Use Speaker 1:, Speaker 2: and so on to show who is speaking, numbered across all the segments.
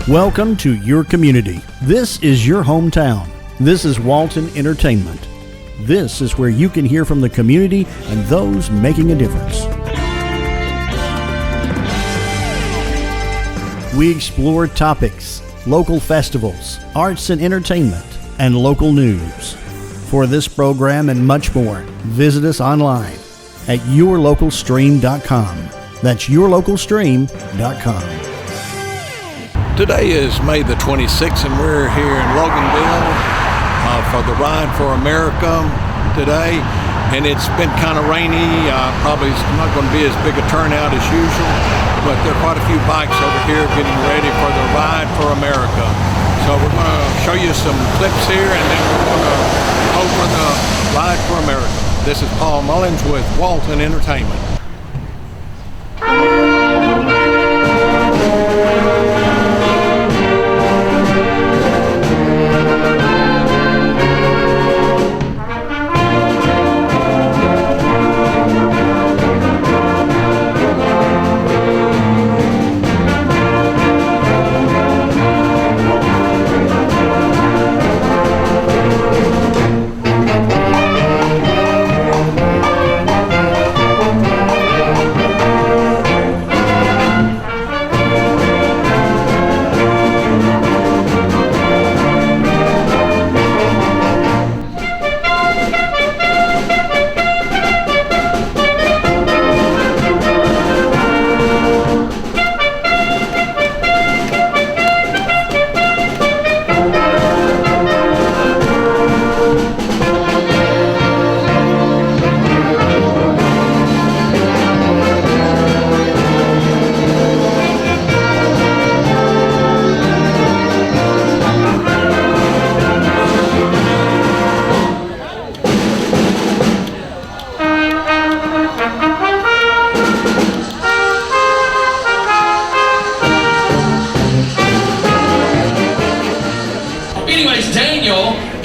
Speaker 1: Welcome to your community. This is your hometown. This is Walton Entertainment. This is where you can hear from the community and those making a difference. We explore topics, local festivals, arts and entertainment, and local news. For this program and much more, visit us online at yourlocalstream.com. That's yourlocalstream.com.
Speaker 2: Today is May the 26th, and we're here in Loganville for the Ride for America today. And it's been kind of rainy. Probably not going to be as big a turnout as usual, but there are quite a few bikes over here getting ready for the Ride for America. So we're going to show you some clips here, and then we're going to go for the Ride for America. This is Paul Mullins with Walton Entertainment.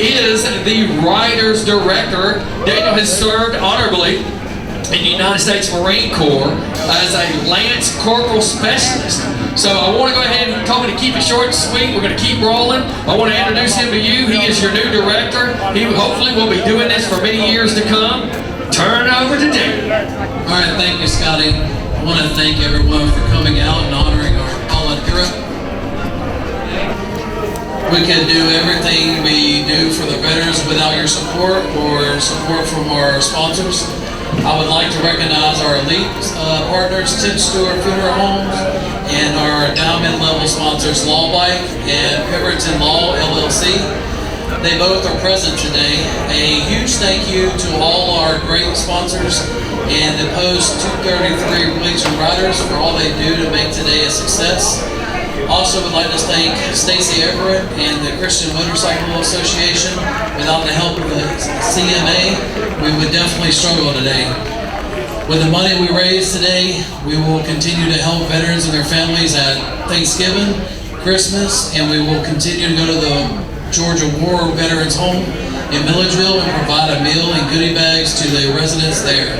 Speaker 3: Is the Writer's Director. Daniel has served honorably in the United States Marine Corps as a Lance Corporal Specialist. So I want to go ahead and told me to keep it short and sweet. We're going to keep rolling. I want to introduce him to you. He is your new director. He hopefully will be doing this for many years to come. Turn it over to Daniel.
Speaker 4: All right, thank you, Scotty. I want to thank everyone for coming out and honoring our fallen hero. We could do everything we do for the veterans without your support or support from our sponsors. I would like to recognize our elite partners, Tim Stewart Funeral Homes, and our diamond level sponsors, Law Bike and Pemberton Law LLC. They both are present today. A huge thank you to all our great sponsors and the Post 233 Legion Riders for all they do to make today a success. Also would like to thank Stacy Everett and the Christian Motorcycle Association. Without the help of the CMA, we would definitely struggle today. With the money we raise today, we will continue to help veterans and their families at Thanksgiving, Christmas, and we will continue to go to the Georgia War Veterans Home in Milledgeville and provide a meal and goodie bags to the residents there.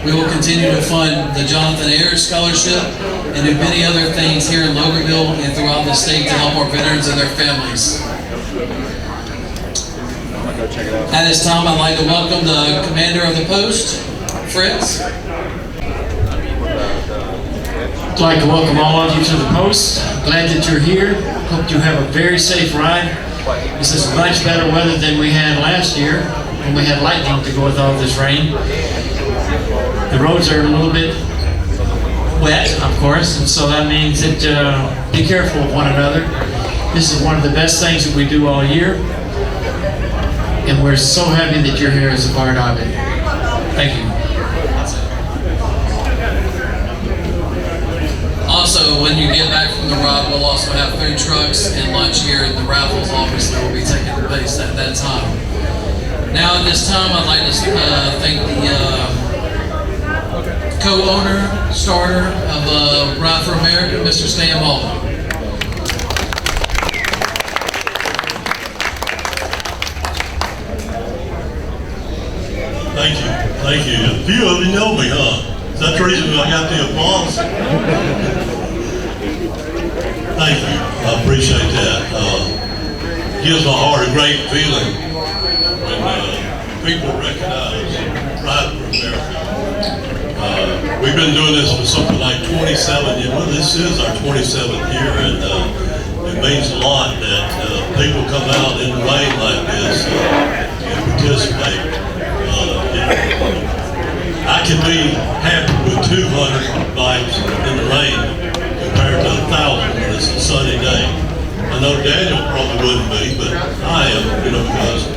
Speaker 4: We will continue to fund the Jonathan Ayers Scholarship and do many other things here in Loganville and throughout the state to help our veterans and their families. At this time, I'd like to welcome the commander of the post, Fritz.
Speaker 5: I'd like to welcome all of you to the post. Glad that you're here. Hope you have a very safe ride. This is much better weather than we had last year when we had lightning to go with all this rain. The roads are a little bit wet, of course, and so that means that be careful of one another. This is one of the best things that we do all year, and we're so happy that you're here as a part of it. Thank you.
Speaker 4: Also, when you get back from the ride, we'll also have food trucks and lunch here, and the raffles obviously will be taking place at that time. Now at this time, I'd like to thank the co-owner, starter of Ride for America, Mr. Stan Walton.
Speaker 6: Thank you. Thank you. A few of you know me, huh? Is that the reason I got the applause? Thank you. I appreciate that. Gives my heart a great feeling when people recognize Ride for America. We've been doing this for something like 27 years. Well, this is our 27th year, and it means a lot that people come out in the rain like this and participate. I can be happy with 200 bikes in the rain compared to 1,000 when it's a sunny day. I know Daniel probably wouldn't be, but I am, because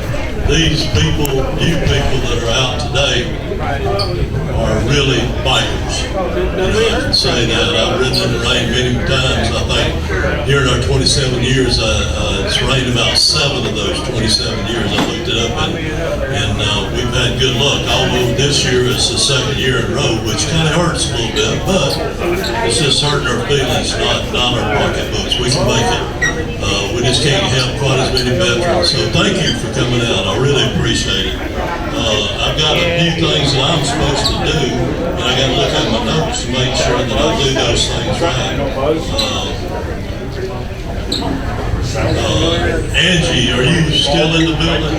Speaker 6: these people, you people that are out today, are really bikers. I can say that. I've ridden in the rain many times. I think here in our 27 years, it's rained about 7 of those 27 years. I looked it up, and we've had good luck. Although this year is the second year in a row, which kind of hurts a little bit, but it's just hurting our feelings, not our pocketbooks. We can make it. We just can't help quite as many veterans. So thank you for coming out. I really appreciate it. I've got a few things that I'm supposed to do, and I got to look at my notes to make sure that I do those things right. Angie, are you still in the building?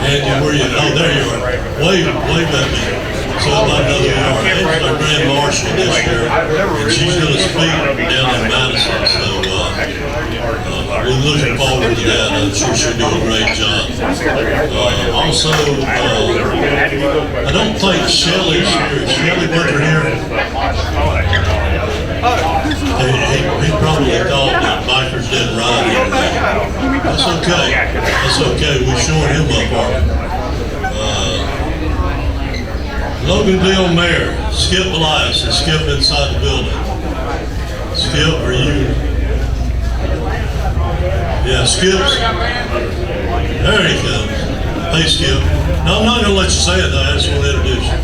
Speaker 6: Angie, where are you? Oh, there you are. Wave at me. So I know you are. Angie's our Grand Marshal this year, and she's going to speak down in Madison. So we're looking forward to that. I'm sure she'll do a great job. Also, I don't think Shelley's here. Is Shelley Butler here? He probably thought that bikers didn't ride here. That's okay. That's okay. We're showing him up, aren't we? Loganville Mayor, Skip Elias, is Skip inside the building. Skip, are you? Yeah, Skip's. There he comes. Hey, Skip. No, I'm not going to let you say it, though. I just want to introduce you.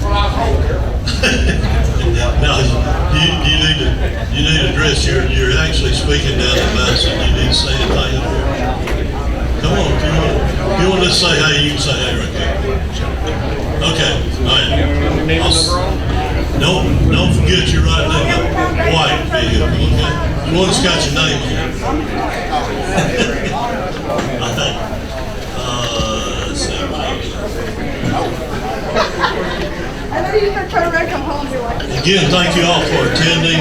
Speaker 6: Now, you need to dress. You're actually speaking down in Madison. You need to say it right here. Come on, if you want to say hey, you can say hey right there. Okay, all right. Don't forget your right name, white vehicle, okay? The one's got your name on it. Let's see. Again, thank you all for attending.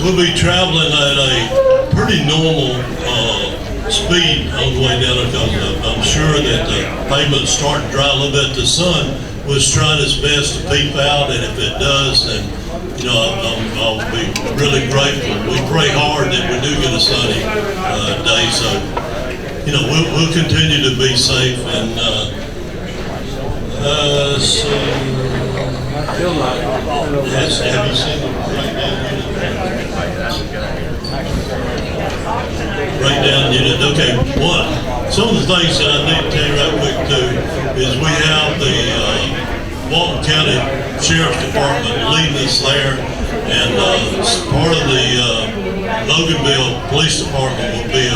Speaker 6: We'll be traveling at a pretty normal speed on the way down there because I'm sure that the pavement's starting to dry a little bit. The sun was trying its best to peep out, and if it does, then I'll be really grateful. We pray hard that we do get a sunny day, so we'll continue to be safe. And so, have you seen the breakdown unit? Okay, some of the things that I need to tell you right quick too is we have the Walton County Sheriff's Department leading us there, and part of the Loganville Police Department will be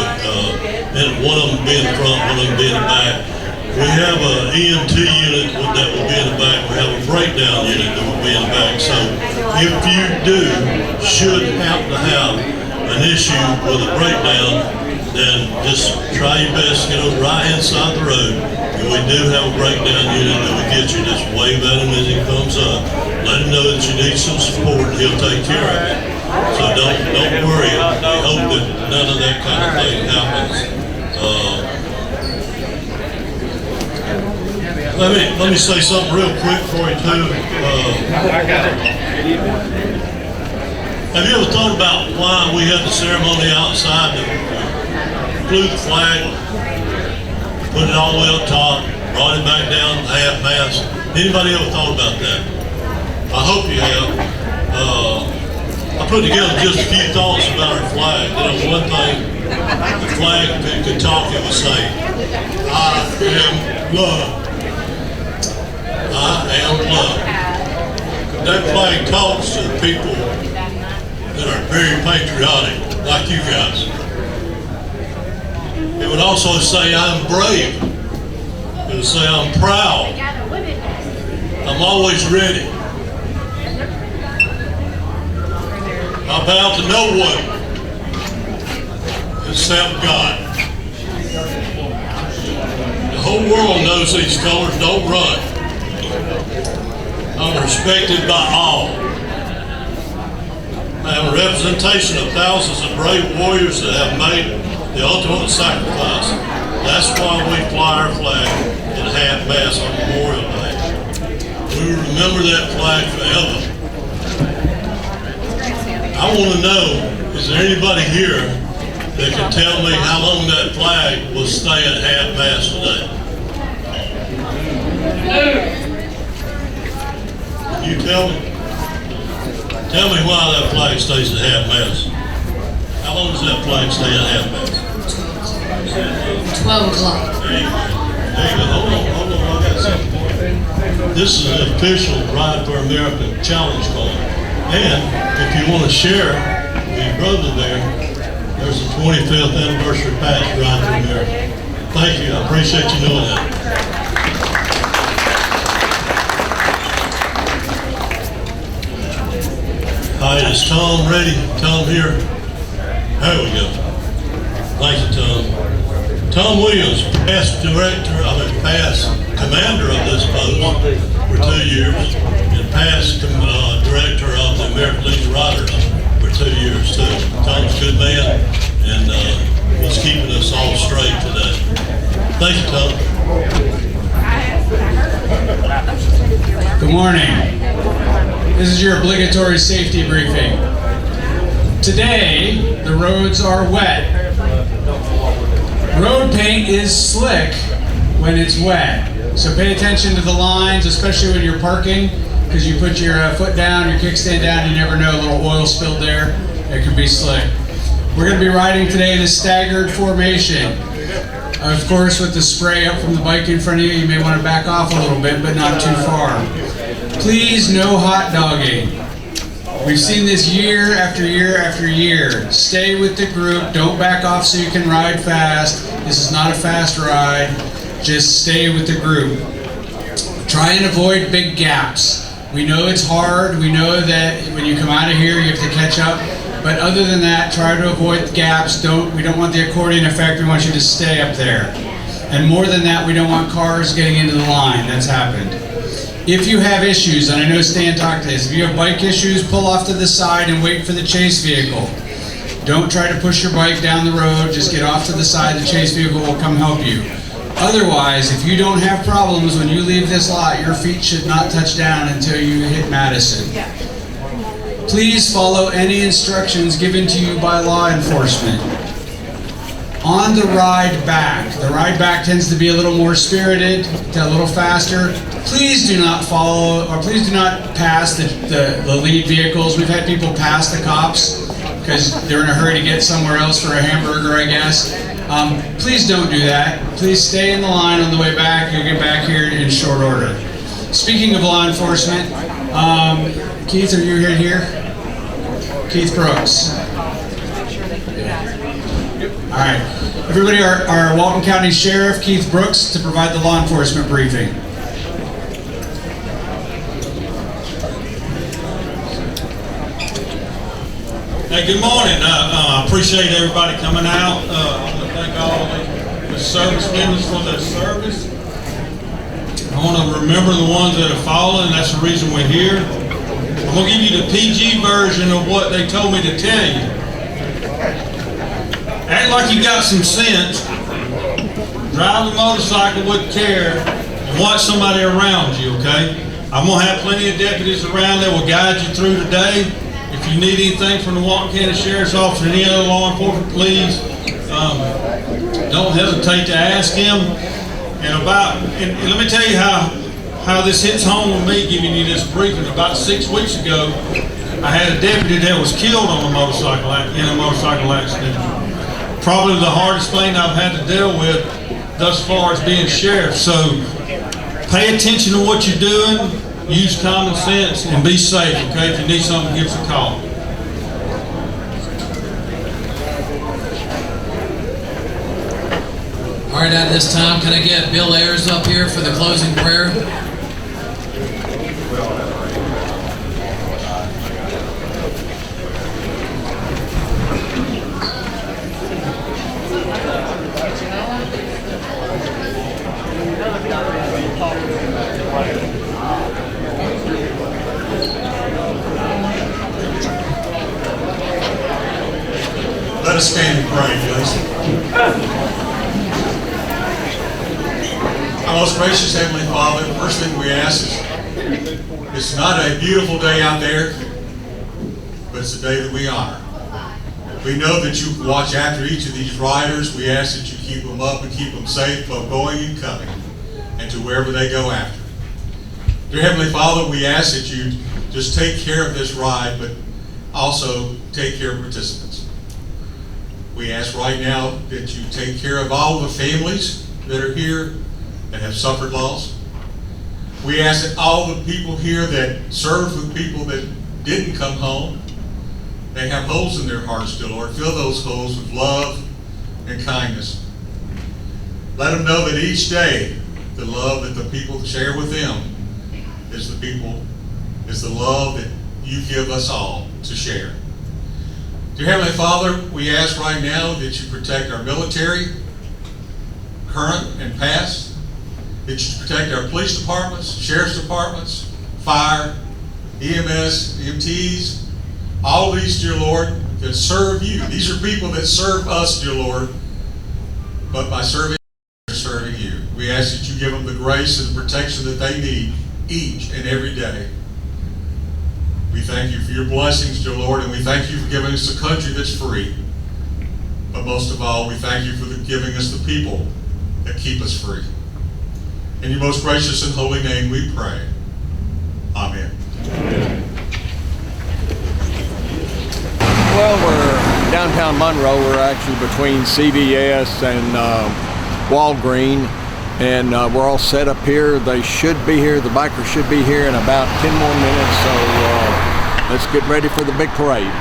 Speaker 6: and one of them will be in the front, one of them will be in the back. We have an EMT unit that will be in the back. We have a breakdown unit that will be in the back. So if you should happen to have an issue with a breakdown, then just try your best to get over the right-hand side of the road. And we do have a breakdown unit that will get you. Just wave at him as he comes up. Let him know that you need some support. He'll take care of it. So don't worry. We hope that none of that kind of thing happens. Let me say something real quick for you too. Have you ever thought about why we had the ceremony outside? Flew the flag, put it all the way up top, brought it back down half-mast. Anybody ever thought about that? I hope you have. I put together just a few thoughts about our flag. One thing, the flag, if it could talk, it would say, I am love. I am love. That flag talks to the people that are very patriotic, like you guys. It would also say I'm brave. It would say I'm proud. I'm always ready. bow to no one except God. The whole world knows these colors don't run. I'm respected by all. I am a representation of thousands of brave warriors that have made the ultimate sacrifice. That's why we fly our flag at half-mast on Memorial Day. We will remember that flag forever. I want to know, is there anybody here that can tell me how long that flag will stay at half-mast today? Can you tell me? Tell me why that flag stays at half-mast. How long does that flag stay at half-mast?
Speaker 7: 12 o'clock.
Speaker 6: There you go. Hold on, I got something for you. This is an official Ride for America challenge card. And if you want to share with your brother there's a 25th anniversary patch Ride for America. Thank you, I appreciate you doing that. All right, is Tom ready? Tom here? There we go. Thank you, Tom. Tom Williams, past commander of this post for 2 years, and past director of the American Legion Riders for 2 years too. Tom's a good man, and he's keeping us all straight today. Thank you, Tom.
Speaker 8: Good morning. This is your obligatory safety briefing. Today, the roads are wet. Road paint is slick when it's wet. So pay attention to the lines, especially when you're parking, because you put your foot down, your kickstand down, you never know, a little oil spilled there, it could be slick. We're going to be riding today in a staggered formation. Of course, with the spray up from the bike in front of you, you may want to back off a little bit, but not too far. Please, no hot dogging. We've seen this year after year after year. Stay with the group, don't back off so you can ride fast. This is not a fast ride, just stay with the group. Try and avoid big gaps. We know it's hard, we know that when you come out of here you have to catch up, but other than that, try to avoid gaps. We don't want the accordion effect, we want you to stay up there. And more than that, we don't want cars getting into the line. That's happened. If you have issues, and I know Stan talked to this, if you have bike issues, pull off to the side and wait for the chase vehicle. Don't try to push your bike down the road, just get off to the side, the chase vehicle will come help you. Otherwise, if you don't have problems when you leave this lot, your feet should not touch down until you hit Madison. Please follow any instructions given to you by law enforcement. On the ride back tends to be a little more spirited, a little faster. Please do not follow, or please do not pass the lead vehicles. We've had people pass the cops because they're in a hurry to get somewhere else for a hamburger, I guess. Please don't do that. Please stay in the line on the way back. You'll get back here in short order. Speaking of law enforcement, Keith, are you here? Keith Brooks. All right. Everybody, our Walton County Sheriff, Keith Brooks, to provide the law enforcement briefing.
Speaker 9: Hey, good morning. I appreciate everybody coming out. I want to thank all the service members for their service. I want to remember the ones that have fallen, and that's the reason we're here. I'm going to give you the PG version of what they told me to tell you. Act like you got some sense. Drive the motorcycle with care and watch somebody around you, okay? I'm going to have plenty of deputies around that will guide you through today. If you need anything from the Walton County Sheriff's Office or any other law enforcement, please don't hesitate to ask him. And let me tell you how this hits home with me giving you this briefing. About 6 weeks ago, I had a deputy that was killed on a motorcycle in a motorcycle accident. Probably the hardest thing I've had to deal with thus far as being sheriff. So pay attention to what you're doing. Use common sense and be safe, okay? If you need something, give us a call.
Speaker 4: All right, at this time, can I get Bill Ayers up here for the closing prayer?
Speaker 6: Let us stand and pray, please. Our most gracious Heavenly Father, the first thing we ask is, it's not a beautiful day out there, but it's a day that we honor. We know that you watch after each of these riders. We ask that you keep them up and keep them safe, both going and coming, and to wherever they go after. Dear Heavenly Father, we ask that you just take care of this ride, but also take care of participants. We ask right now that you take care of all the families that are here that have suffered loss. We ask that all the people here that serve with people that didn't come home, they have holes in their hearts, dear Lord. Fill those holes with love and kindness. Let them know that each day the love that the people share with them is the love that you give us all to share. Dear Heavenly Father, we ask right now that you protect our military, current and past, that you protect our police departments, sheriff's departments, fire, EMS, EMTs, all these, dear Lord, that serve you. These are people that serve us, dear Lord, but by serving you. We ask that you give them the grace and the protection that they need each and every day. We thank you for your blessings, dear Lord, and we thank you for giving us a country that's free. But most of all, we thank you for giving us the people that keep us free. In your most gracious and holy name we pray. Amen.
Speaker 2: Well, we're downtown Monroe. We're actually between CVS and Walgreens, and we're all set up here. They should be here. The bikers should be here in about 10 more minutes, so let's get ready for the big parade.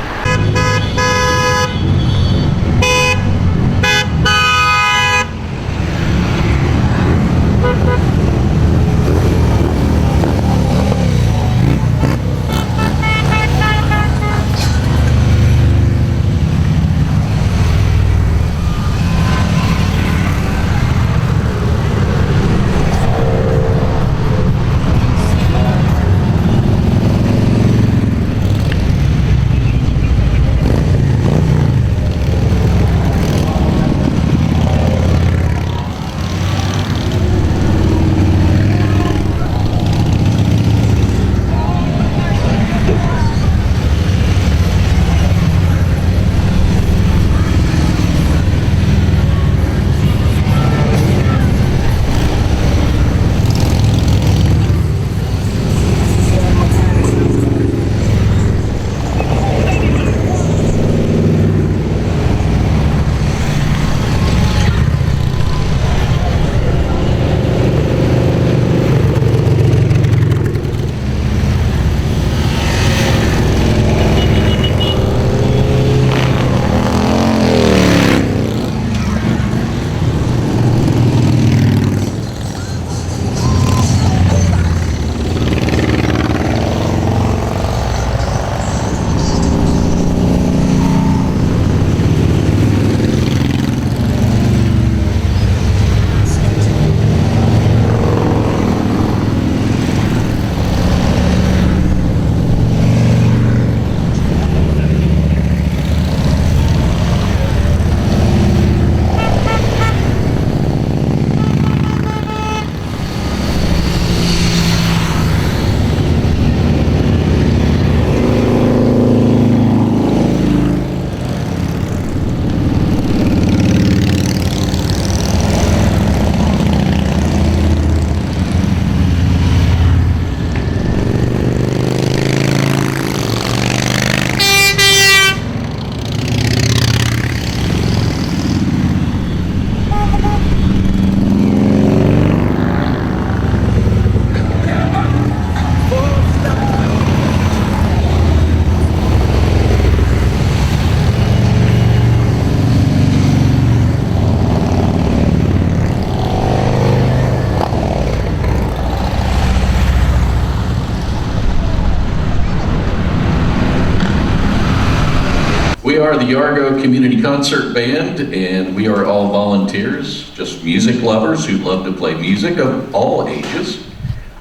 Speaker 7: We are the Yargo Community Concert Band, and we are all volunteers, just music lovers who love to play music of all ages.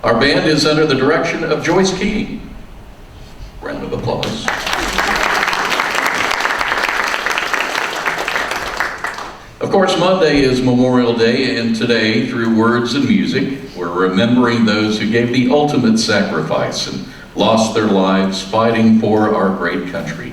Speaker 7: Our band is under the direction of Joyce Key. Round of applause. course, Monday is Memorial Day, and today, through words and music, we're remembering those who gave the ultimate sacrifice and lost their lives fighting for our great country.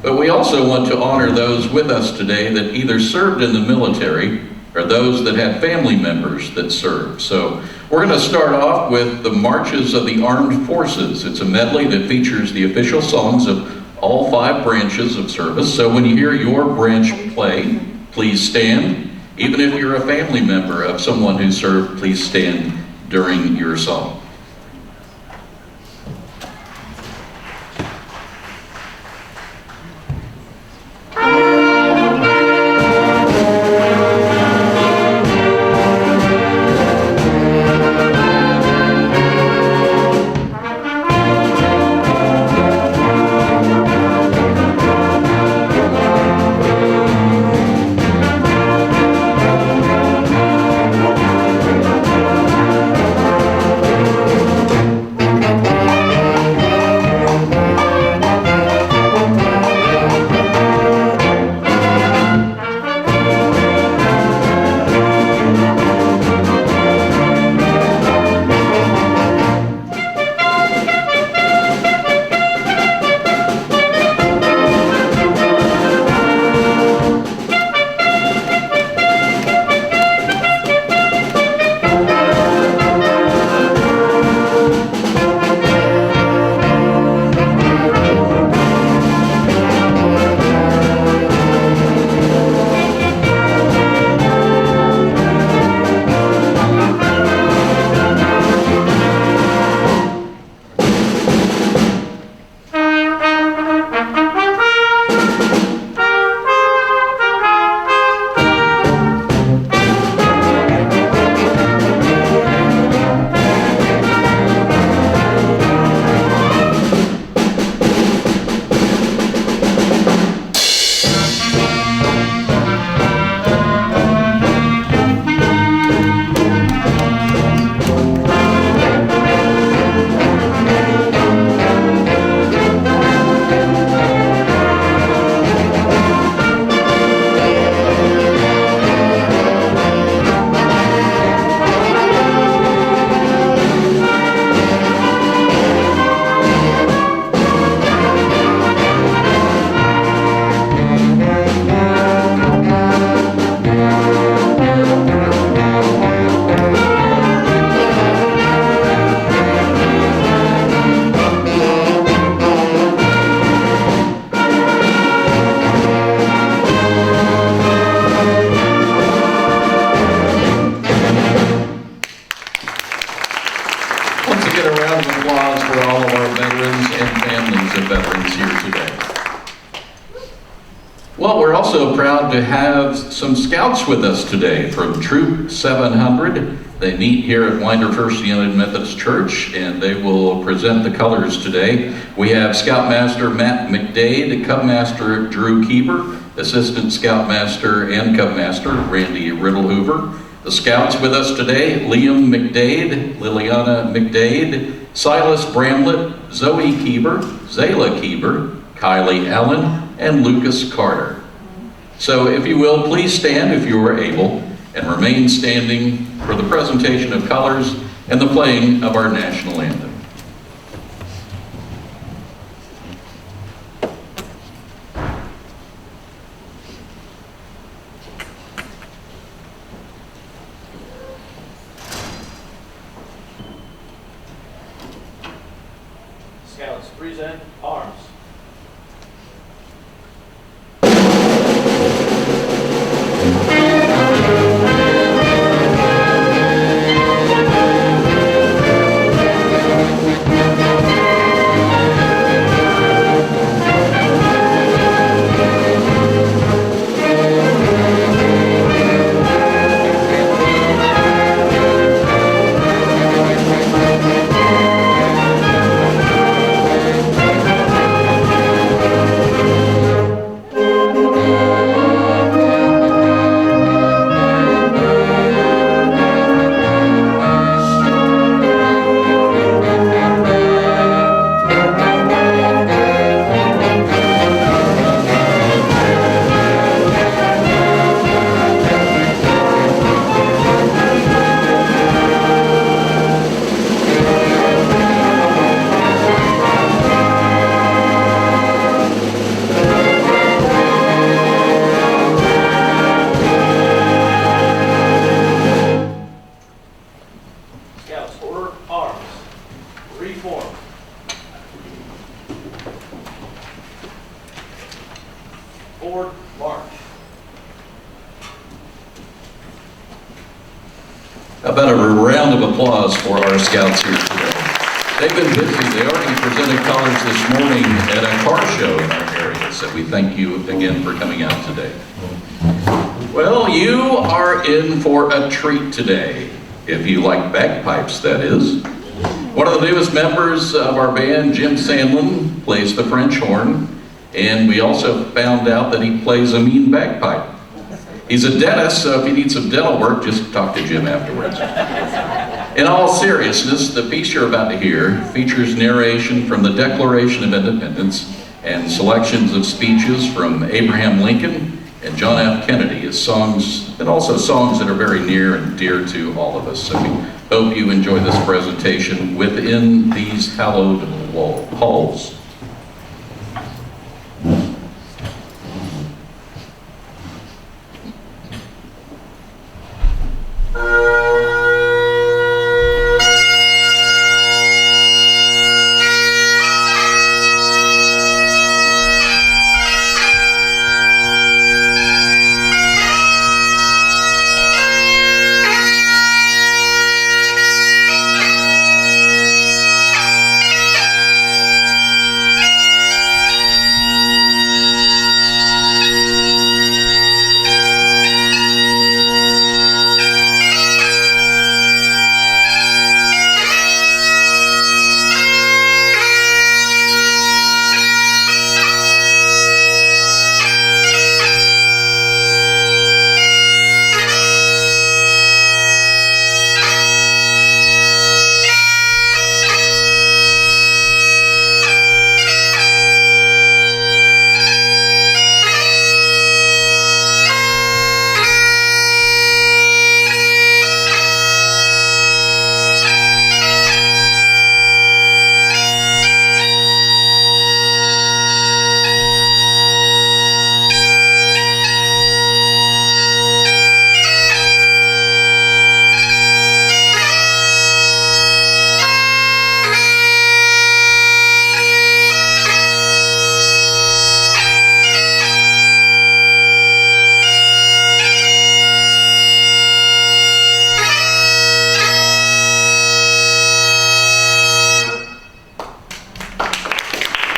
Speaker 7: But we also want to honor those with us today that either served in the military or those that had family members that served. So we're going to start off with the Marches of the Armed Forces. It's a medley that features the official songs of all 5 branches of service. So when you hear your branch play, please stand. Even if you're a family member of someone who served, please stand during your song. To have some scouts with us today from Troop 700. They meet here at Winder First United Methodist Church, and they will present the colors today. We have Scoutmaster Matt McDade, Cubmaster Drew Keeber, Assistant Scoutmaster and Cubmaster Randy Riddle-Hoover. The scouts with us today, Liam McDade, Liliana McDade, Silas Bramlett, Zoe Keeber, Zayla Keeber, Kylie Allen, and Lucas Carter. So if you will, please stand if you are able, and remain standing for the presentation of colors and the playing of our national anthem.
Speaker 10: Scouts, present arms. forward, march.
Speaker 7: How about a round of applause for our scouts here today? They've been busy. They already presented colors this morning at a car show in our area, so we thank you again for coming out today. Well, you are in for a treat today, if you like bagpipes, that is. One of the newest members of our band, Jim Sandlin, plays the French horn, and we also found out that he plays a mean bagpipe. He's a dentist, so if you need some dental work, just talk to Jim afterwards. In all seriousness, the piece you're about to hear features narration from the Declaration of Independence and selections of speeches from Abraham Lincoln and John F. Kennedy as songs, and also songs that are very near and dear to all of us. So we hope you enjoy this presentation within these hallowed halls.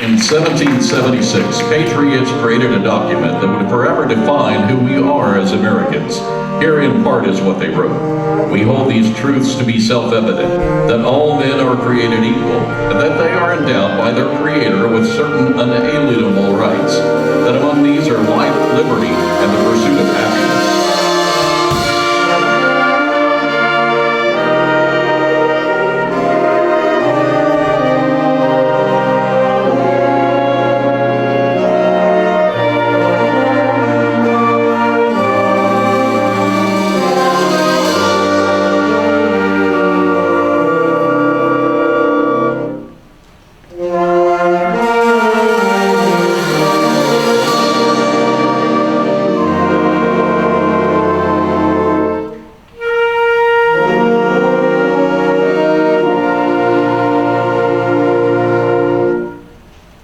Speaker 7: In 1776, Patriots created a document that would forever define who we are as Americans. Here in part is what they wrote. We hold these truths to be self-evident, that all men are created equal, and that they are endowed by their Creator with certain unalienable rights, that among these are life, liberty, and the pursuit of happiness.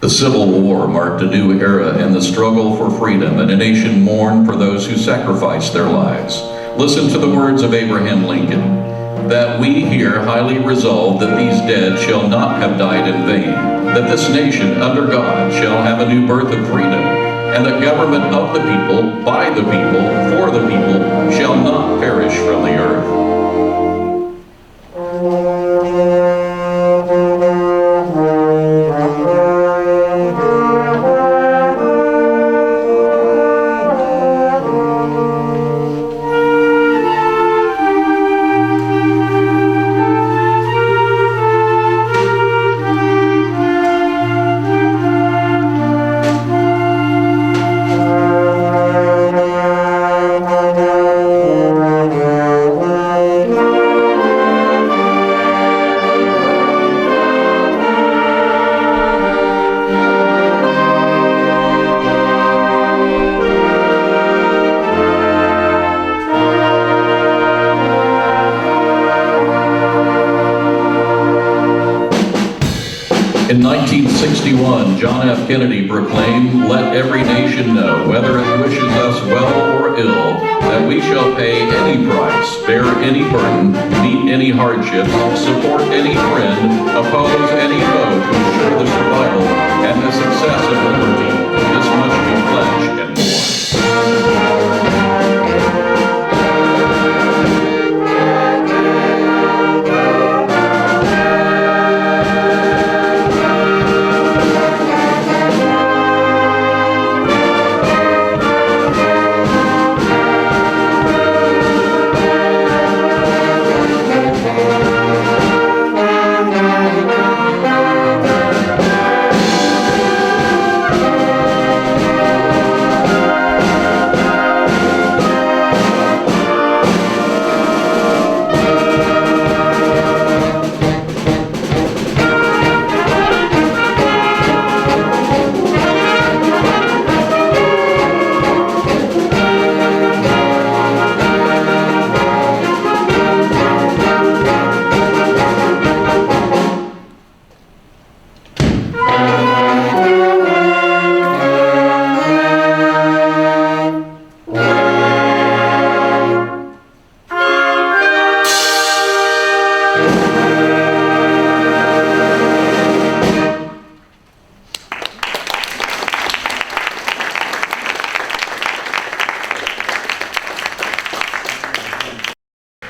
Speaker 7: The Civil War marked a new era in the struggle for freedom, and a nation mourned for those who sacrificed their lives. Listen to the words of Abraham Lincoln, that we here highly resolve that these dead shall not have died in vain, that this nation under God shall have a new birth of freedom, and that government of the people, by the people, for the people, shall not perish from the earth. 61, John F. Kennedy proclaimed, "Let every nation know, whether it wishes us well or ill, that we shall pay any price, bear any burden, meet any hardships, support any friend, oppose any foe to ensure the survival and the success of liberty. This much we pledge and more."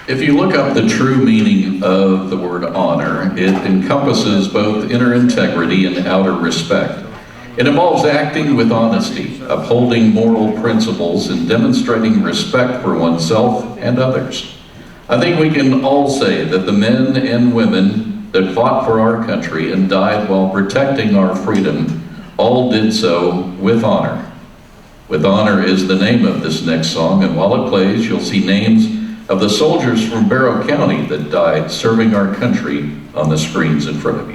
Speaker 7: If you look up the true meaning of the word honor, it encompasses both inner integrity and outer respect. It involves acting with honesty, upholding moral principles, and demonstrating respect for oneself and others. I think we can all say that the men and women that fought for our country and died while protecting our freedom all did so with honor. With Honor is the name of this next song, and while it plays, you'll see names of the soldiers from Barrow County that died serving our country on the screens in front of you.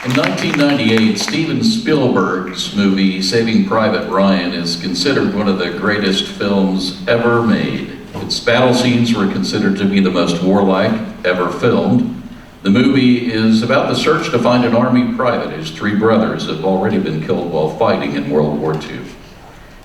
Speaker 7: In 1998, Steven Spielberg's movie Saving Private Ryan is considered one of the greatest films ever made. Its battle scenes were considered to be the most warlike ever filmed. The movie is about the search to find an Army private whose three brothers have already been killed while fighting in World War II.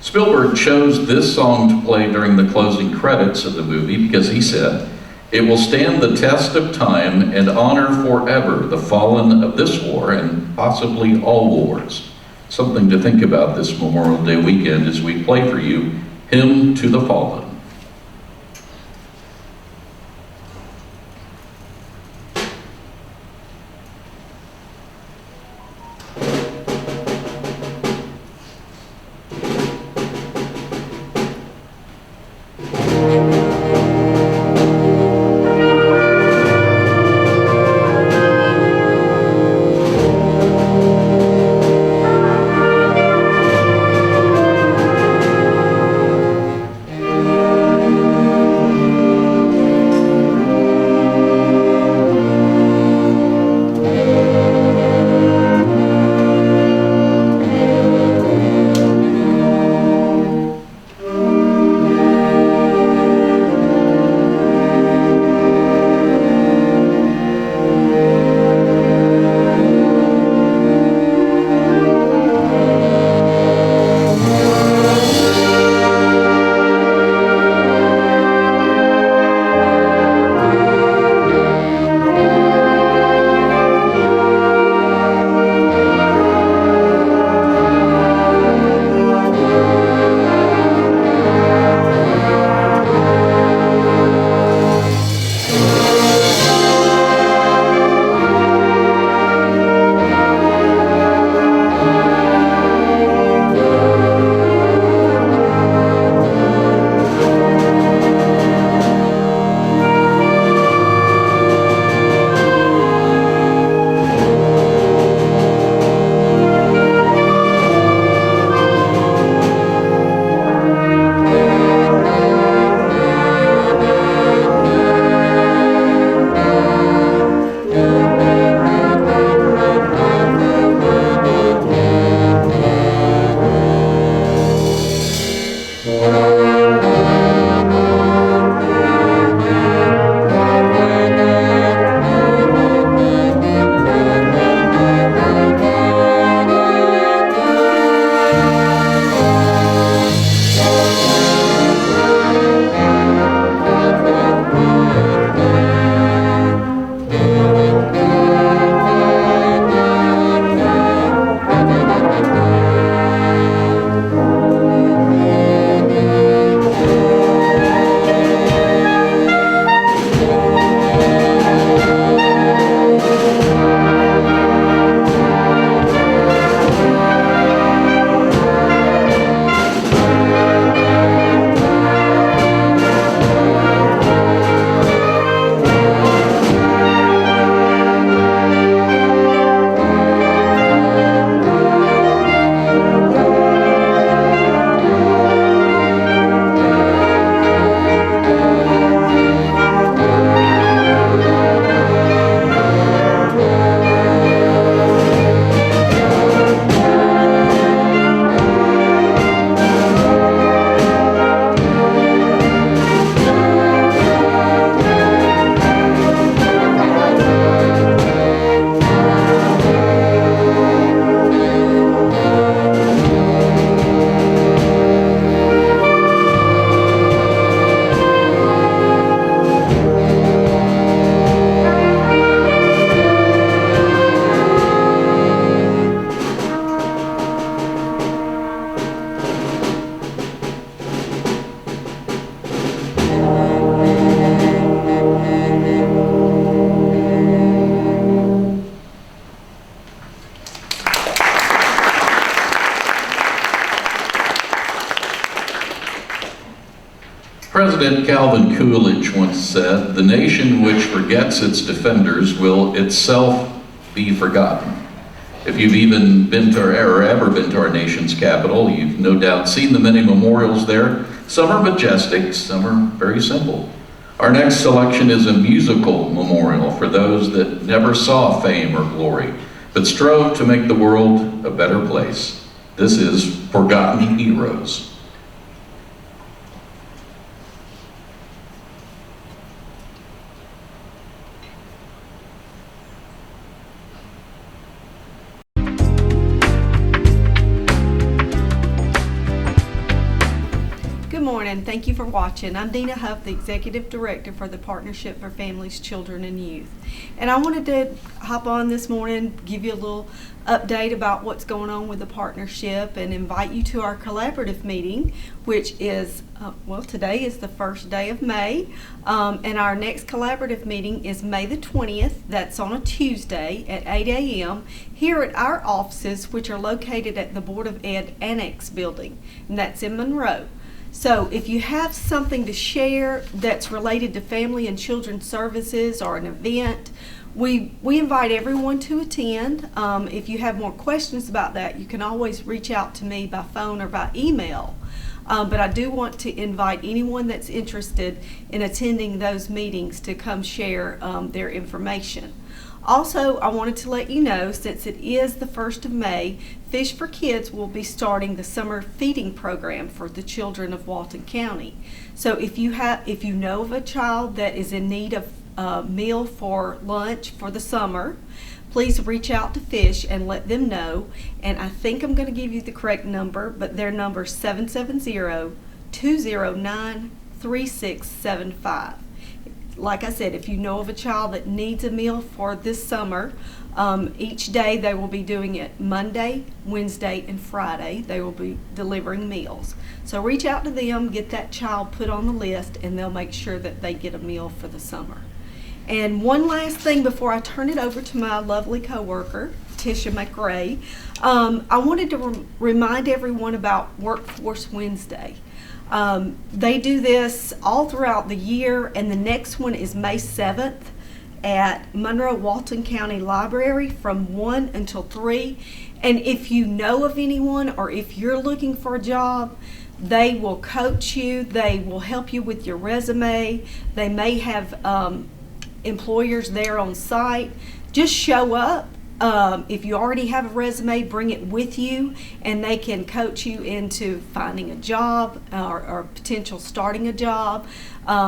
Speaker 7: Spielberg chose this song to play during the closing credits of the movie because he said, "It will stand the test of time and honor forever the fallen of this war and possibly all wars." Something to think about this Memorial Day weekend as we play for you Hymn to the Fallen. President Calvin Coolidge once said, "The nation which forgets its defenders will itself be forgotten." If you've even been to or ever been to our nation's capital, you've no doubt seen the many memorials there. Some are majestic, some are very simple. Our next selection is a musical memorial for those that never saw fame or glory. but strove to make the world a better place. This is Forgotten Heroes.
Speaker 11: Good morning. Thank you for watching. I'm Dina Huff, the Executive Director for the Partnership for Families, Children, and Youth. And I wanted to hop on this morning, give you a little update about what's going on with the partnership and invite you to our collaborative meeting, which is, today is the first day of May. And our next collaborative meeting is May the 20th. That's on a Tuesday at 8 a.m. here at our offices, which are located at the Board of Ed Annex building, and that's in Monroe. So if you have something to share that's related to family and children's services or an event, we invite everyone to attend. If you have more questions about that, you can always reach out to me by phone or by email. But I do want to invite anyone that's interested in attending those meetings to come share their information. Also, I wanted to let you know, since it is the 1st of May, Fish for Kids will be starting the summer feeding program for the children of Walton County. So if you know of a child that is in need of a meal for lunch for the summer, please reach out to Fish and let them know. And I think I'm going to give you the correct number, but their number is 770-209-3675. Like I said, if you know of a child that needs a meal for this summer, each day they will be doing it Monday, Wednesday, and Friday. They will be delivering meals. So reach out to them, get that child put on the list, and they'll make sure that they get a meal for the summer. And one last thing before I turn it over to my lovely coworker, Tisha McRae, I wanted to remind everyone about Workforce Wednesday. They do this all throughout the year, and the next one is May 7th at Monroe Walton County Library from 1 until 3. And if you know of anyone or if you're looking for a job, they will coach you, they will help you with your resume. They may have employers there on site. Just show up. If you already have a resume, bring it with you, and they can coach you into finding a job or potential starting a job.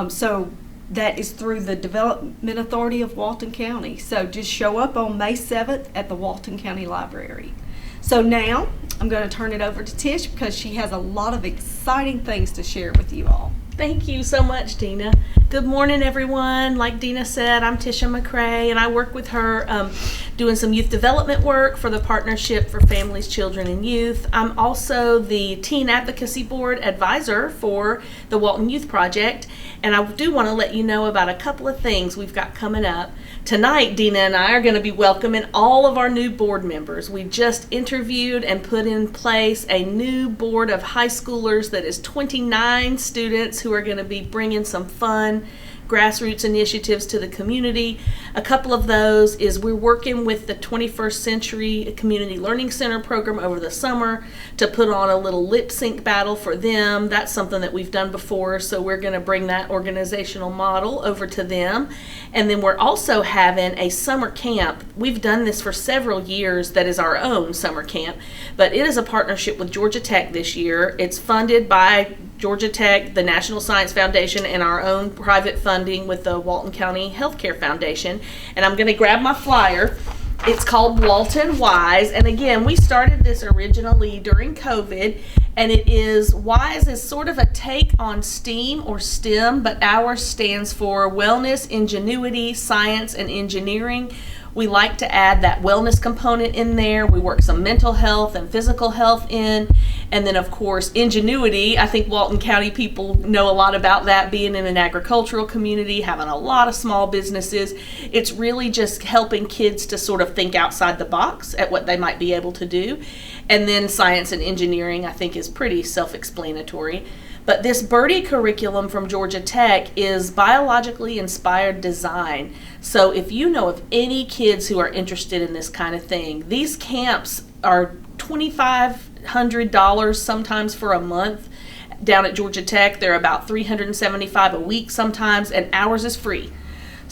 Speaker 11: So that is through the Development Authority of Walton County. So just show up on May 7th at the Walton County Library. So now I'm going to turn it over to Tish because she has a lot of exciting things to share with you all.
Speaker 12: Thank you so much, Dina. Good morning, everyone. Like Dina said, I'm Tisha McRae, and I work with her doing some youth development work for the Partnership for Families, Children, and Youth. I'm also the Teen Advocacy Board advisor for the Walton Youth Project, and I do want to let you know about a couple of things we've got coming up. Tonight, Dina and I are going to be welcoming all of our new board members. We just interviewed and put in place a new board of high schoolers that is 29 students who are going to be bringing some fun grassroots initiatives to the community. A couple of those is we're working with the 21st Century Community Learning Center program over the summer to put on a little lip sync battle for them. That's something that we've done before, so we're going to bring that organizational model over to them. And then we're also having a summer camp. We've done this for several years that is our own summer camp, but it is a partnership with Georgia Tech this year. It's funded by Georgia Tech, the National Science Foundation, and our own private funding with the Walton County Healthcare Foundation. And I'm going to grab my flyer. It's called Walton Wise. And again, we started this originally during COVID, and it is WISE is sort of a take on STEAM or STEM, but ours stands for Wellness, Ingenuity, Science, and Engineering. We like to add that wellness component in there. We work some mental health and physical health in. And then, of course, ingenuity. I think Walton County people know a lot about that, being in an agricultural community, having a lot of small businesses. It's really just helping kids to sort of think outside the box at what they might be able to do. And then science and engineering, I think, is pretty self-explanatory. But this Birdie curriculum from Georgia Tech is biologically inspired design. So if you know of any kids who are interested in this kind of thing, these camps are $2,500 sometimes for a month. Down at Georgia Tech, they're about $375 a week sometimes, and ours is free.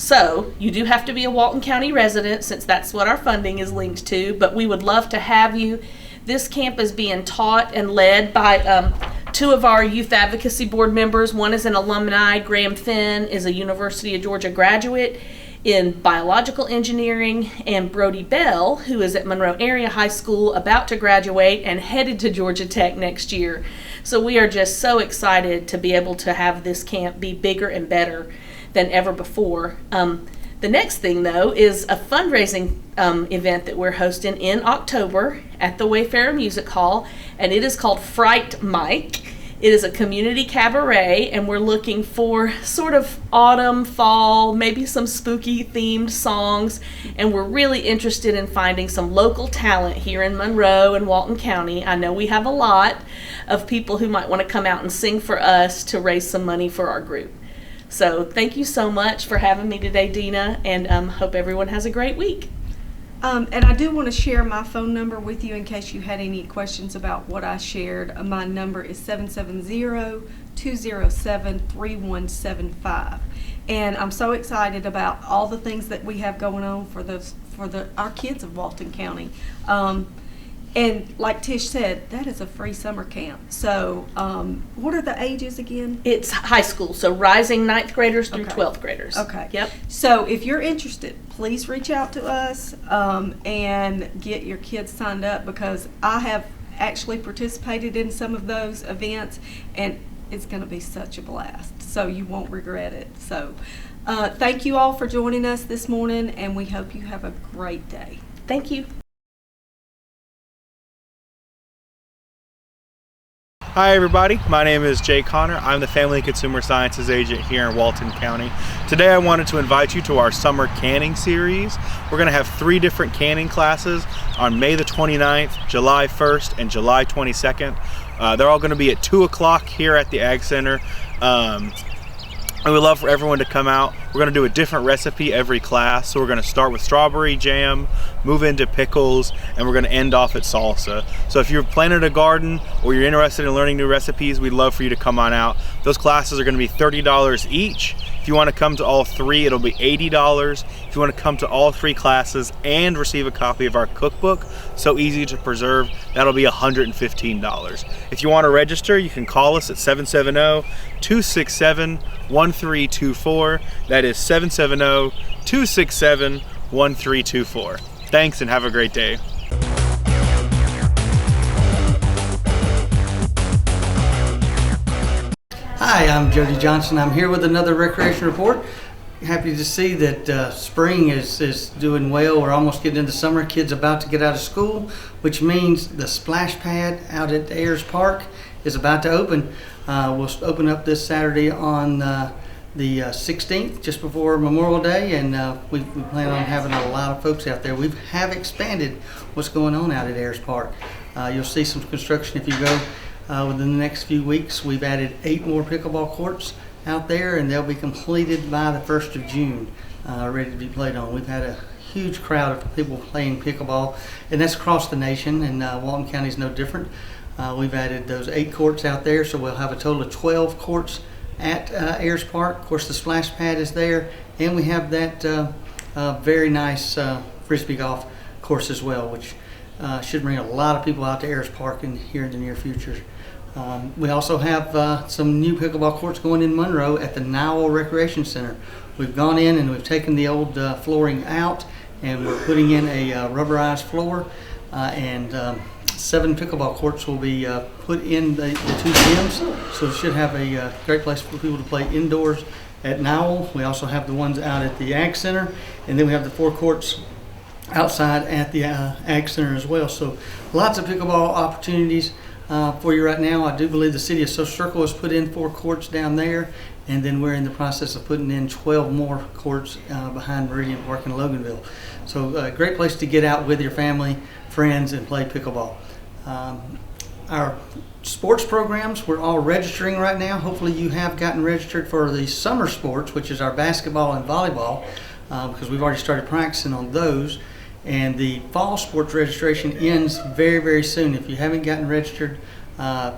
Speaker 12: So you do have to be a Walton County resident, since that's what our funding is linked to, but we would love to have you. This camp is being taught and led by two of our youth advocacy board members. One is an alumni. Graham Finn is a University of Georgia graduate in biological engineering, and Brody Bell, who is at Monroe Area High School, about to graduate and headed to Georgia Tech next year. So we are just so excited to be able to have this camp be bigger and better than ever before. The next thing, though, is a fundraising event that we're hosting in October at the Wayfarer Music Hall, and it is called Fright Mike. It is a community cabaret, and we're looking for sort of autumn, fall, maybe some spooky themed songs, and we're really interested in finding some local talent here in Monroe and Walton County. I know we have a lot of people who might want to come out and sing for us to raise some money for our group. So thank you so much for having me today, Dina, and hope everyone has a great week.
Speaker 11: And I do want to share my phone number with you in case you had any questions about what I shared. My number is 770-207-3175. And I'm so excited about all the things that we have going on for our kids of Walton County. And like Tish said, that is a free summer camp. So what are the ages again?
Speaker 12: It's high school, so rising 9th graders through 12th graders.
Speaker 11: Okay.
Speaker 12: Yep.
Speaker 11: So if you're interested, please reach out to us and get your kids signed up, because I have actually participated in some of those events, and it's going to be such a blast. So you won't regret it. So thank you all for joining us this morning, and we hope you have a great day.
Speaker 12: Thank you.
Speaker 13: Hi everybody, my name is Jay Connor. I'm the Family and Consumer Sciences Agent here in Walton County. Today I wanted to invite you to our summer canning series. We're going to have 3 different canning classes on May the 29th, July 1st, and July 22nd. They're all going to be at 2 o'clock here at the Ag Center. I would love for everyone to come out. We're going to do a different recipe every class. So we're going to start with strawberry jam, move into pickles, and we're going to end off at salsa. So if you're planning a garden or you're interested in learning new recipes, we'd love for you to come on out. Those classes are going to be $30 each. If you want to come to all 3, it'll be $80. If you want to come to all 3 classes and receive a copy of our cookbook, So Easy to Preserve, that'll be $115. If you want to register, you can call us at 770-267-1324. That is 770-267-1324. Thanks and have a great day.
Speaker 14: Hi, I'm Jody Johnson. I'm here with another recreation report. Happy to see that spring is doing well. We're almost getting into summer. Kids about to get out of school, which means the splash pad out at Ayers Park is about to open. We'll open up this Saturday on the 16th, just before Memorial Day, and we plan on having a lot of folks out there. We have expanded what's going on out at Ayers Park. You'll see some construction if you go within the next few weeks. We've added 8 more pickleball courts out there, and they'll be completed by the 1st of June, ready to be played on. We've had a huge crowd of people playing pickleball, and that's across the nation, and Walton County is no different. We've added those 8 courts out there, so we'll have a total of 12 courts at Ayers Park. Of course, the splash pad is there, and we have that very nice frisbee golf course as well, which should bring a lot of people out to Ayers Park here in the near future. We also have some new pickleball courts going in Monroe at the Nowell Recreation Center. We've gone in and we've taken the old flooring out, and we're putting in a rubberized floor, and 7 pickleball courts will be put in the 2 gyms, so it should have a great place for people to play indoors at Nowell. We also have the ones out at the Ag Center, and then we have the 4 courts outside at the Ag Center as well. So lots of pickleball opportunities for you right now. I do believe the city of Social Circle has put in 4 courts down there, and then we're in the process of putting in 12 more courts behind Meridian Park in Loganville. So a great place to get out with your family, friends, and play pickleball. Our sports programs, we're all registering right now. Hopefully you have gotten registered for the summer sports, which is our basketball and volleyball, because we've already started practicing on those. And the fall sports registration ends very, very soon. If you haven't gotten registered,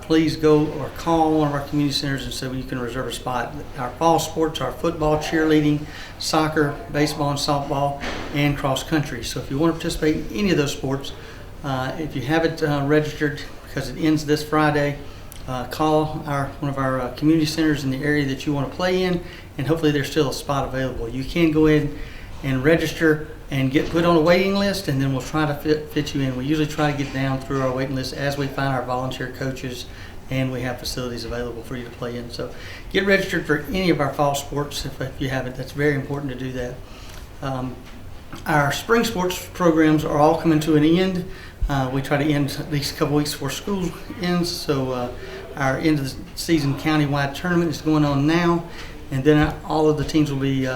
Speaker 14: please go or call one of our community centers and so you can reserve a spot. Our fall sports are football, cheerleading, soccer, baseball and softball, and cross country. So if you want to participate in any of those sports, if you haven't registered, because it ends this Friday, call one of our community centers in the area that you want to play in, and hopefully there's still a spot available. You can go in and register and get put on a waiting list, and then we'll try to fit you in. We usually try to get down through our waiting list as we find our volunteer coaches and we have facilities available for you to play in. So get registered for any of our fall sports if you haven't. That's very important to do that. Our spring sports programs are all coming to an end. We try to end at least a couple weeks before school ends, so our end of the season countywide tournament is going on now, and then all of the teams will be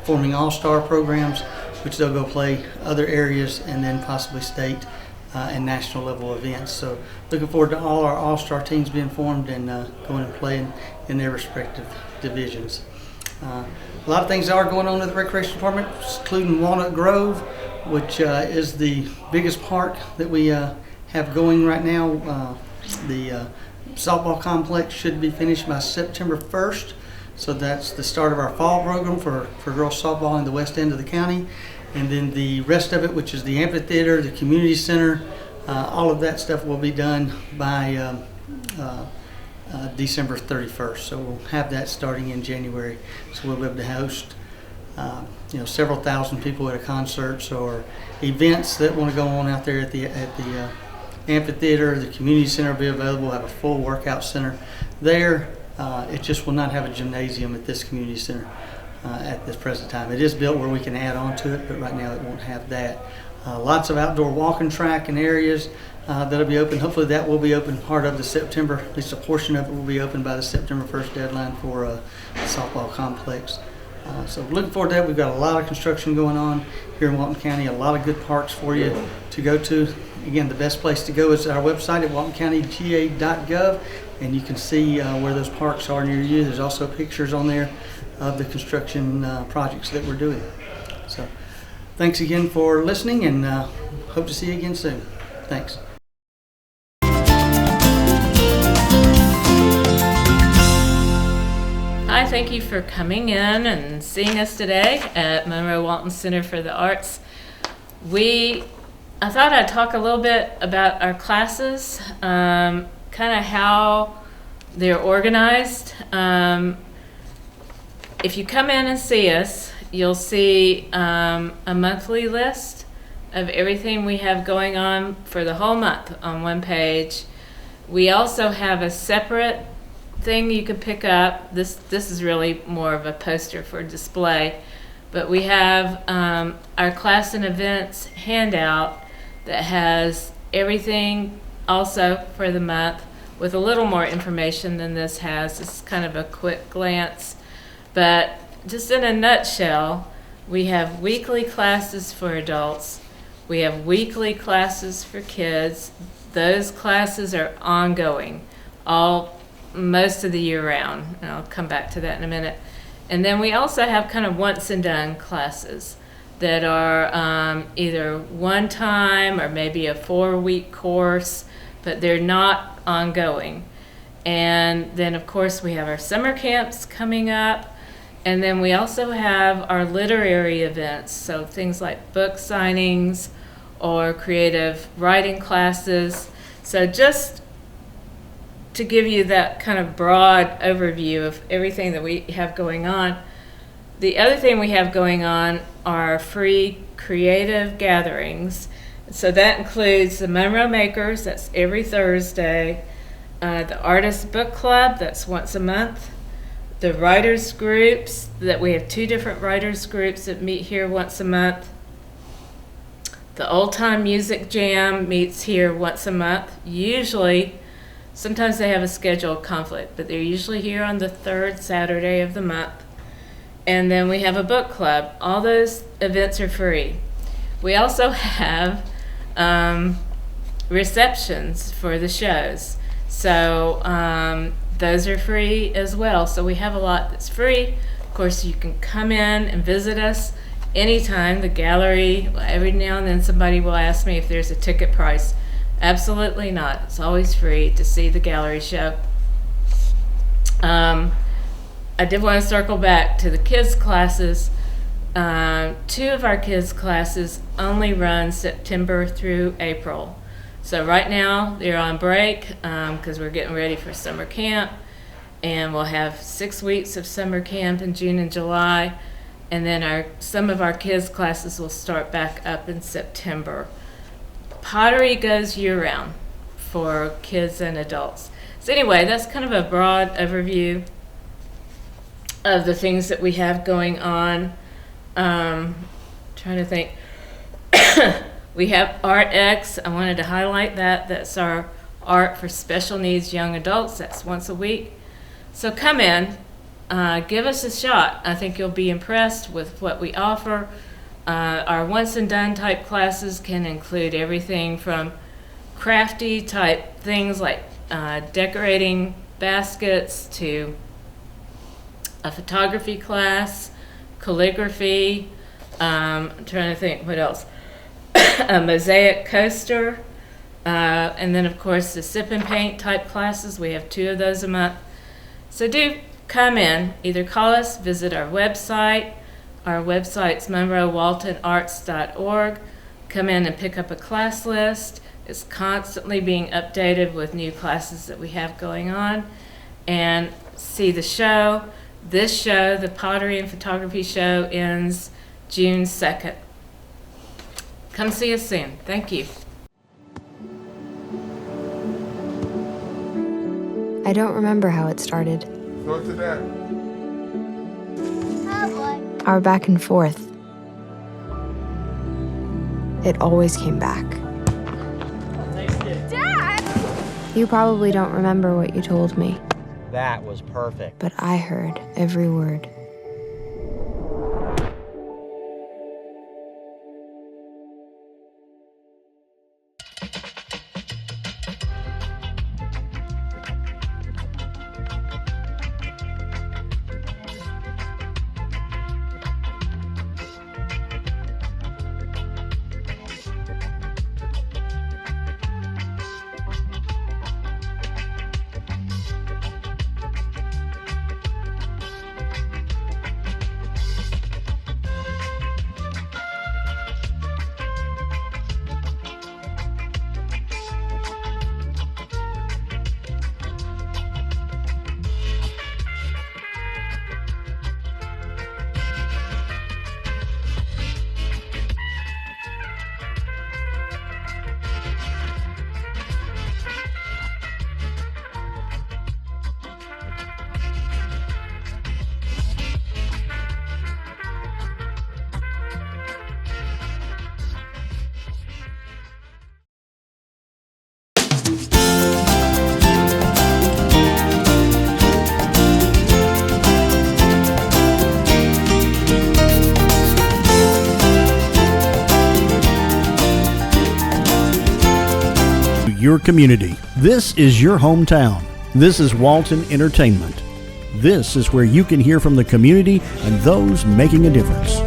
Speaker 14: forming all-star programs, which they'll go play other areas and then possibly state and national level events. So looking forward to all our all-star teams being formed and going and playing in their respective divisions. A lot of things are going on at the Recreation Department, including Walnut Grove, which is the biggest park that we have going right now. The softball complex should be finished by September 1st. So that's the start of our fall program for girls softball in the west end of the county. And then the rest of it, which is the amphitheater, the community center, all of that stuff will be done by December 31st. So we'll have that starting in January. So we'll be able to host several thousand people at a concerts or events that want to go on out there at the amphitheater. The community center will be available. We'll have a full workout center there. It just will not have a gymnasium at this community center at this present time. It is built where we can add on to it, but right now it won't have that. Lots of outdoor walking track and areas that'll be open. Hopefully that will be open part of the September, at least a portion of it will be open by the September 1st deadline for the softball complex. So looking forward to that. We've got a lot of construction going on here in Walton County, a lot of good parks for you to go to. Again, the best place to go is our website at waltoncountyga.gov, and you can see where those parks are near you. There's also pictures on there of the construction projects that we're doing. So thanks again for listening, and hope to see you again soon. Thanks.
Speaker 15: Hi, thank you for coming in and seeing us today at Monroe Walton Center for the Arts. I thought I'd talk a little bit about our classes, kind of how they're organized. If you come in and see us, you'll see a monthly list of everything we have going on for the whole month on one page. We also have a separate thing you can pick up. This is really more of a poster for display, but we have our class and events handout that has everything also for the month with a little more information than this has. It's kind of a quick glance, but just in a nutshell, we have weekly classes for adults. We have weekly classes for kids. Those classes are ongoing most of the year round, and I'll come back to that in a minute. And then we also have kind of once and done classes that are either one time or maybe a 4-week course, but they're not ongoing. And then of course we have our summer camps coming up, and then we also have our literary events, so things like book signings or creative writing classes. So just to give you that kind of broad overview of everything that we have going on. The other thing we have going on are free creative gatherings. So that includes the Monroe Makers, that's every Thursday, the Artist Book Club, that's once a month, the writers groups, that we have 2 different writers groups that meet here once a month. The Old Time Music Jam meets here once a month. Sometimes they have a scheduled conflict, but they're usually here on the 3rd Saturday of the month. And then we have a book club. All those events are free. We also have receptions for the shows. So those are free as well. So we have a lot that's free. Of course, you can come in and visit us anytime. The gallery, every now and then somebody will ask me if there's a ticket price. Absolutely not. It's always free to see the gallery show. I did want to circle back to the kids' classes. 2 of our kids' classes only run September through April. So right now they're on break because we're getting ready for summer camp, and we'll have 6 weeks of summer camp in June and July, and then some of our kids' classes will start back up in September. Pottery goes year-round for kids and adults. So anyway, that's kind of a broad overview of the things that we have going on. Trying to think. We have Art X. I wanted to highlight that. That's our art for special needs young adults. That's once a week. So come in, give us a shot. I think you'll be impressed with what we offer. Our once and done type classes can include everything from crafty type things like decorating baskets to a photography class, calligraphy, I'm trying to think what else, a mosaic coaster, and then of course the sip and paint type classes. We have 2 of those a month. So do come in, either call us, visit our website. Our website's monroewaltonarts.org. Come in and pick up a class list. It's constantly being updated with new classes that we have going on, and see the show. This show, the Pottery and Photography Show, ends June 2nd. Come see us soon. Thank you.
Speaker 16: I don't remember how it started.
Speaker 17: Go to that.
Speaker 16: Our back and forth. It always came back.
Speaker 17: Dad!
Speaker 16: You probably don't remember what you told me,
Speaker 18: That was perfect.
Speaker 16: but I heard every word.
Speaker 1: Your community. This is your hometown. This is Walton Entertainment. This is where you can hear from the community and those making a difference.